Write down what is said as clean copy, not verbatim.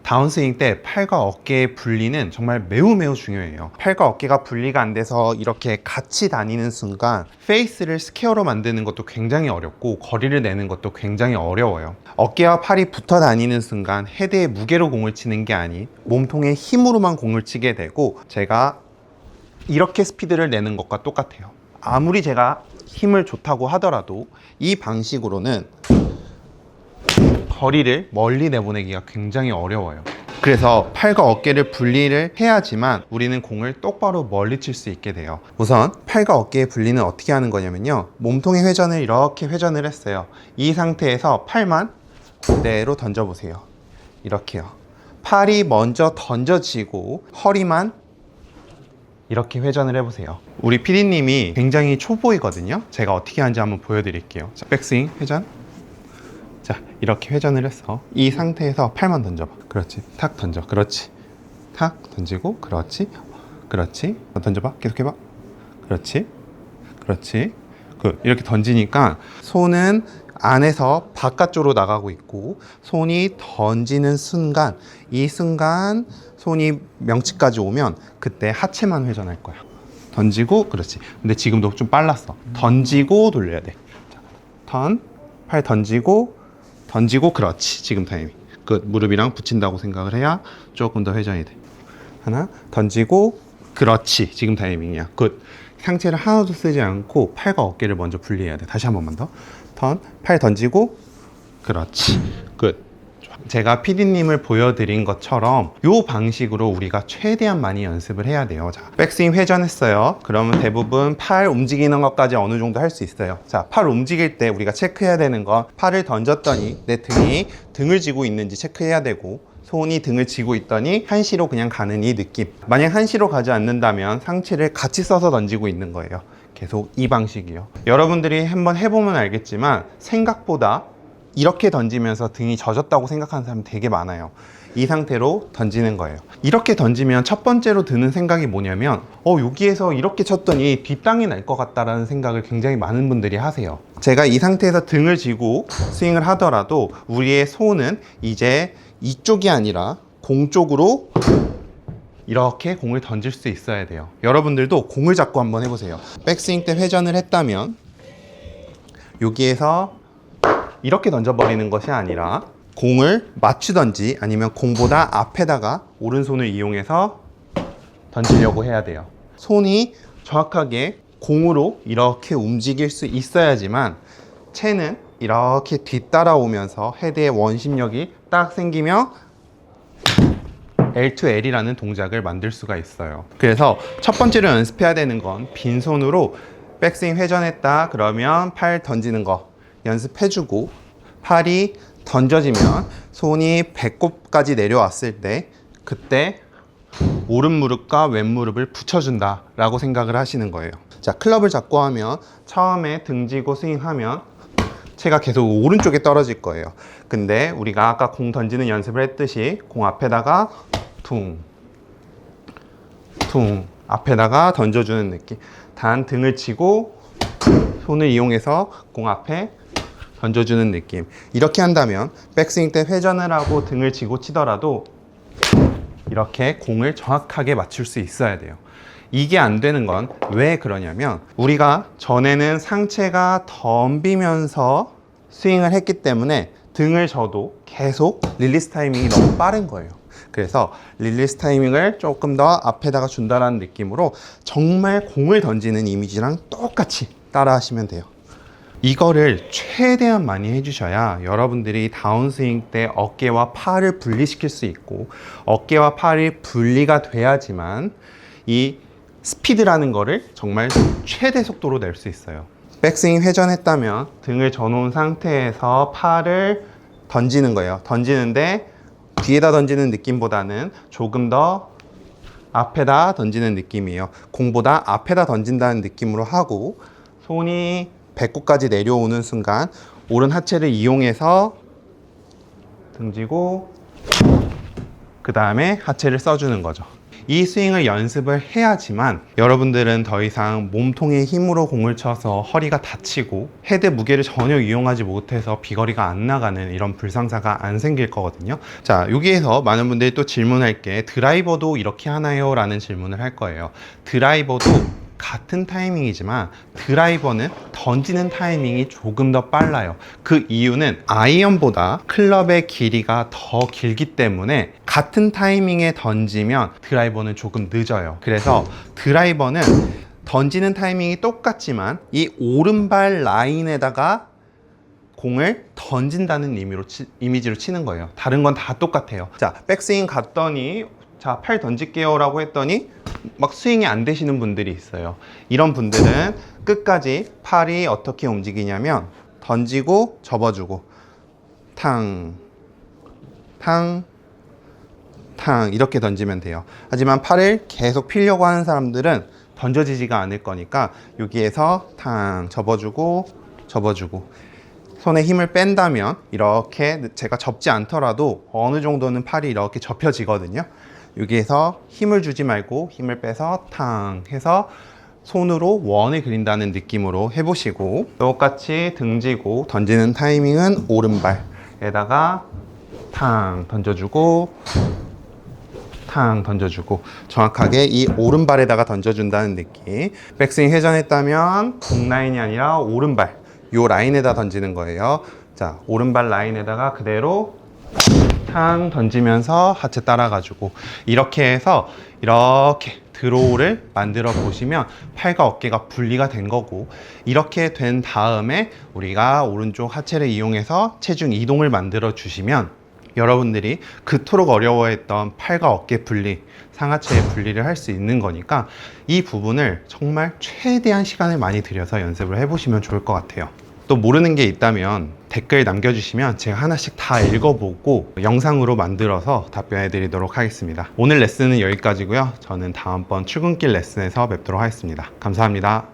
다운스윙 때 팔과 어깨의 분리는 정말 매우 중요해요. 팔과 어깨가 분리가 안 돼서 이렇게 같이 다니는 순간 페이스를 스퀘어로 만드는 것도 굉장히 어렵고 거리를 내는 것도 굉장히 어려워요. 어깨와 팔이 붙어 다니는 순간 헤드의 무게로 공을 치는 게 아닌 몸통의 힘으로만 공을 치게 되고, 제가 이렇게 스피드를 내는 것과 똑같아요. 아무리 제가 힘을 좋다고 하더라도 이 방식으로는 거리를 멀리 내보내기가 굉장히 어려워요. 그래서 팔과 어깨를 분리를 해야지만 우리는 공을 똑바로 멀리 칠 수 있게 돼요. 우선 팔과 어깨의 분리는 어떻게 하는 거냐면요, 몸통의 회전을 이렇게 회전을 했어요. 이 상태에서 팔만 그대로 던져보세요. 이렇게요. 팔이 먼저 던져지고 허리만 이렇게 회전을 해보세요. 우리 PD님이 굉장히 초보이거든요. 제가 어떻게 하는지 한번 보여드릴게요. 자, 백스윙 회전. 자, 이렇게 회전을 했어. 이 상태에서 팔만 던져봐. 그렇지. 탁 던져. 그렇지. 탁 던지고. 그렇지. 그렇지. 던져봐. 계속 해봐. 그렇지. 그렇지. 이렇게 던지니까 손은 안에서 바깥쪽으로 나가고 있고, 손이 던지는 순간, 이 순간 손이 명치까지 오면 그때 하체만 회전할 거야. 던지고. 그렇지. 근데 지금도 좀 빨랐어. 던지고 돌려야 돼. 자, 턴. 팔 던지고. 던지고. 그렇지. 지금 타이밍. 무릎이랑 붙인다고 생각을 해야 조금 더 회전이 돼. 하나. 던지고. 그렇지. 지금 타이밍이야. 상체를 하나도 쓰지 않고 팔과 어깨를 먼저 분리해야 돼. 다시 한 번만 더. 턴. 팔 던지고. 그렇지. 제가 PD님을 보여드린 것처럼 이 방식으로 우리가 최대한 많이 연습을 해야 돼요. 자, 백스윙 회전했어요. 그러면 대부분 팔 움직이는 것까지 어느 정도 할 수 있어요. 자, 팔 움직일 때 우리가 체크해야 되는 건, 팔을 던졌더니 내 등이 등을 쥐고 있는지 체크해야 되고, 손이 등을 쥐고 있더니 한시로 그냥 가는 이 느낌. 만약 한시로 가지 않는다면 상체를 같이 써서 던지고 있는 거예요. 계속 이 방식이요. 여러분들이 한번 해보면 알겠지만 생각보다 이렇게 던지면서 등이 젖었다고 생각하는 사람이 되게 많아요. 이 상태로 던지는 거예요. 이렇게 던지면 첫 번째로 드는 생각이 뭐냐면, 여기에서 이렇게 쳤더니 뒷땅이 날 것 같다라는 생각을 굉장히 많은 분들이 하세요. 제가 이 상태에서 등을 쥐고 스윙을 하더라도 우리의 손은 이제 이쪽이 아니라 공 쪽으로 이렇게 공을 던질 수 있어야 돼요. 여러분들도 공을 잡고 한번 해보세요. 백스윙 때 회전을 했다면 여기에서 이렇게 던져버리는 것이 아니라 공을 맞추던지 아니면 공보다 앞에다가 오른손을 이용해서 던지려고 해야 돼요. 손이 정확하게 공으로 이렇게 움직일 수 있어야지만 채는 이렇게 뒤따라오면서 헤드의 원심력이 딱 생기며 L2L이라는 동작을 만들 수가 있어요. 그래서 첫 번째로 연습해야 되는 건 빈손으로 백스윙 회전했다 그러면 팔 던지는 거 연습해주고, 팔이 던져지면 손이 배꼽까지 내려왔을 때 그때 오른 무릎과 왼 무릎을 붙여준다 라고 생각을 하시는 거예요. 자, 클럽을 잡고 하면 처음에 등지고 스윙하면 채가 계속 오른쪽에 떨어질 거예요. 근데 우리가 아까 공 던지는 연습을 했듯이 공 앞에다가 퉁 앞에다가 던져주는 느낌. 단 등을 치고 손을 이용해서 공 앞에 던져주는 느낌. 이렇게 한다면 백스윙 때 회전을 하고 등을 쥐고 치더라도 이렇게 공을 정확하게 맞출 수 있어야 돼요. 이게 안 되는 건 왜 그러냐면, 우리가 전에는 상체가 덤비면서 스윙을 했기 때문에 등을 져도 계속 릴리스 타이밍이 너무 빠른 거예요. 그래서 릴리스 타이밍을 조금 더 앞에다가 준다는 느낌으로 정말 공을 던지는 이미지랑 똑같이 따라 하시면 돼요. 이거를 최대한 많이 해주셔야 여러분들이 다운스윙 때 어깨와 팔을 분리시킬 수 있고, 어깨와 팔이 분리가 돼야지만 이 스피드라는 거를 정말 최대 속도로 낼 수 있어요. 백스윙 회전했다면 등을 져놓은 상태에서 팔을 던지는 거예요. 던지는데 뒤에다 던지는 느낌보다는 조금 더 앞에다 던지는 느낌이에요. 공보다 앞에다 던진다는 느낌으로 하고, 손이 배꼽까지 내려오는 순간 오른 하체를 이용해서 등지고 그 다음에 하체를 써주는 거죠. 이 스윙을 연습을 해야지만 여러분들은 더 이상 몸통의 힘으로 공을 쳐서 허리가 다치고 헤드 무게를 전혀 이용하지 못해서 비거리가 안 나가는 이런 불상사가 안 생길 거거든요. 자, 여기에서 많은 분들이 또 질문할 게 드라이버도 이렇게 하나요? 라는 질문을 할 거예요. 드라이버도 같은 타이밍이지만 드라이버는 던지는 타이밍이 조금 더 빨라요. 그 이유는 아이언보다 클럽의 길이가 더 길기 때문에 같은 타이밍에 던지면 드라이버는 조금 늦어요. 그래서 드라이버는 던지는 타이밍이 똑같지만 이 오른발 라인에다가 공을 던진다는 이미지로 치는 거예요. 다른 건 다 똑같아요. 자, 백스윙 갔더니 자, 팔 던질게요 라고 했더니 막 스윙이 안 되시는 분들이 있어요. 이런 분들은 끝까지 팔이 어떻게 움직이냐면 던지고 접어주고 탕, 탕, 탕 이렇게 던지면 돼요. 하지만 팔을 계속 피려고 하는 사람들은 던져지지가 않을 거니까 여기에서 탕 접어주고 접어주고 손에 힘을 뺀다면 이렇게 제가 접지 않더라도 어느 정도는 팔이 이렇게 접혀지거든요. 여기에서 힘을 주지 말고 힘을 빼서 탕 해서 손으로 원을 그린다는 느낌으로 해보시고 똑같이 등지고 던지는 타이밍은 오른발에다가 탕 던져주고 탕 던져주고 정확하게 이 오른발에다가 던져준다는 느낌. 백스윙 회전했다면 공 라인이 아니라 오른발 요 라인에다 던지는 거예요. 자, 오른발 라인에다가 그대로 탕 던지면서 하체 따라가지고 이렇게 해서 이렇게 드로우를 만들어 보시면 팔과 어깨가 분리가 된 거고 이렇게 된 다음에 우리가 오른쪽 하체를 이용해서 체중 이동을 만들어 주시면 여러분들이 그토록 어려워했던 팔과 어깨 분리, 상하체의 분리를 할 수 있는 거니까 이 부분을 정말 최대한 시간을 많이 들여서 연습을 해보시면 좋을 것 같아요. 또 모르는 게 있다면 댓글 남겨주시면 제가 하나씩 다 읽어보고 영상으로 만들어서 답변해 드리도록 하겠습니다. 오늘 레슨은 여기까지고요. 저는 다음번 출근길 레슨에서 뵙도록 하겠습니다. 감사합니다.